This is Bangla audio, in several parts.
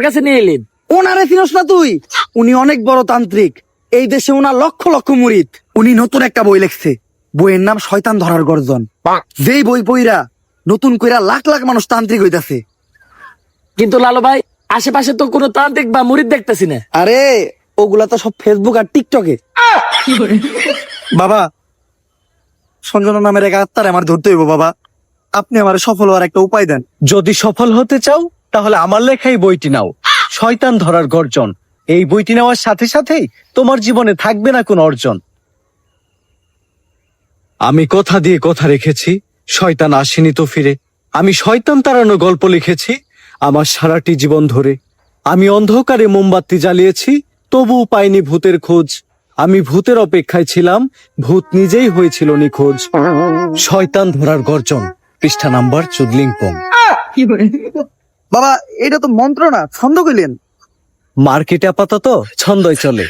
কাছে নিয়ে এলেন? ওনারে চিনস না তুই? উনি অনেক বড় তান্ত্রিক, এই দেশে ওনার লক্ষ লক্ষ মুরিদ। উনি নতুন একটা বই লিখছে, বইয়ের নাম শয়তান ধরার গর্জন। যেই বই পইরা নতুন কইরা লাখ লাখ মানুষ তান্ত্রিক হইতাছে। কিন্তু লালু ভাই, আশেপাশে তো কোনো তান্ত্রিক বা মুরিদ দেখতেছি না। আরে ওগুলা তো সব ফেসবুক আর টিকটকে। বাবা, সঞ্জনা নামের এক আত্মার আমার ধরতে হইব বাবা, আপনি আমার সফল হওয়ার একটা উপায় দেন। যদি সফল হতে চাও তাহলে আমার লেখাই বইটি নাও, শয়তান ধরার গর্জন। এই বইটি নেওয়ার সাথে সাথেই তোমার জীবনে থাকবে না কোনো অর্জন। আমি কথা দিয়ে কথা রেখেছি, শয়তান আসেনি তো ফিরে। আমি শয়তান তাড়ানো গল্প লিখেছি আমার সারাটি জীবন ধরে। আমি অন্ধকারে মোমবাতি জ্বালিয়েছি, তবুও পাইনি ভূতের খোঁজ। আমি ভূতের অপেক্ষায় ছিলাম, ভূত নিজেই হয়েছিল নিখোঁজ। শয়তান ধরার গর্জন, পৃষ্ঠা নাম্বার চুদলিংপং। বাবা, এটা তো মন্ত্র না, ছন্দ কইলেন। মার্কেটে আপাতত ছন্দই চলে।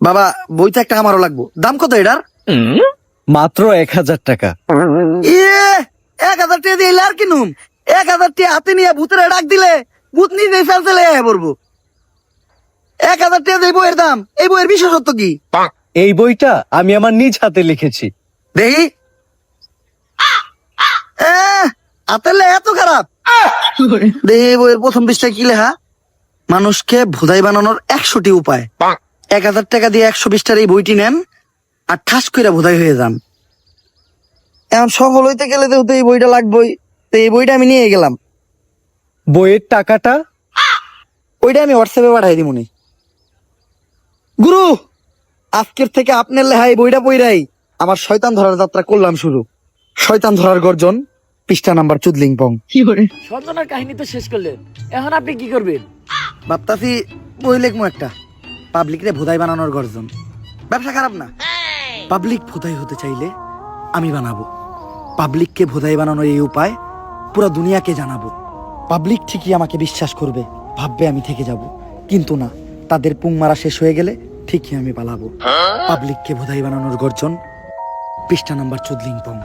বাবা, বইটা একটা আমারও লাগবো, দাম কত এটার? মাত্র 1000 টাকা। 1000 টাকা দিয়ে আর কিনুম? 1000 টাকা হাতে নিয়ে ভূতের ডাক দিলে ভূত নিজেই ফেলতে পড়বো। 1000 টাকা দিয়ে বইয়ের দাম, এই বইয়ের বিশেষত্ব কি? এই বইটা আমি আমার নিজ হাতে লিখেছি। দেখি, হাতের লেখা এত খারাপ? দেখি বইয়ের প্রথম পৃষ্ঠায় কি লেখা? মানুষকে ভোদাই বানানোর 100টি উপায়। 1000 টাকা দিয়ে 120 পৃষ্ঠার এই বইটি নেন আর ঠাস কইরা ভোদাই হয়ে যান। এখন সফল হইতে গেলে তো এই বইটা লাগবেই, তো এই বইটা আমি নিয়ে গেলাম। বইয়ের টাকাটা? ওইটা আমি হোয়াটসঅ্যাপে পাঠাই দিমুনি। গুরু, আজকের থেকে আপনার লেখা এই বইটা পইরাই আমার শয়তান ধরার যাত্রা করলাম শুরু। শয়তান ধরার গর্জন, পৃষ্ঠা নাম্বার চুদলিংপং। সঞ্জনার কাহিনী তো শেষ করলেন, এখন আপনি কি করবেন? ভাবতাছি বই লিখবো একটা, পাবলিক রে ভোদাই বানানোর গর্জন। ব্যবসা খারাপ না, পাবলিক ভোদাই হতে চাইলে আমি বানাবো। পাবলিককে ভোদাই বানানোর এই উপায় পুরো দুনিয়াকে জানাবো। পাবলিক ঠিকই আমাকে বিশ্বাস করবে, ভাববে আমি থেকে যাব। কিন্তু না, তাদের পুং মারা শেষ হয়ে গেলে ঠিকই আমি পালাবো। পাবলিককে ভোদাই বানানোর গর্জন, পৃষ্ঠা নাম্বার চুদলিংপং।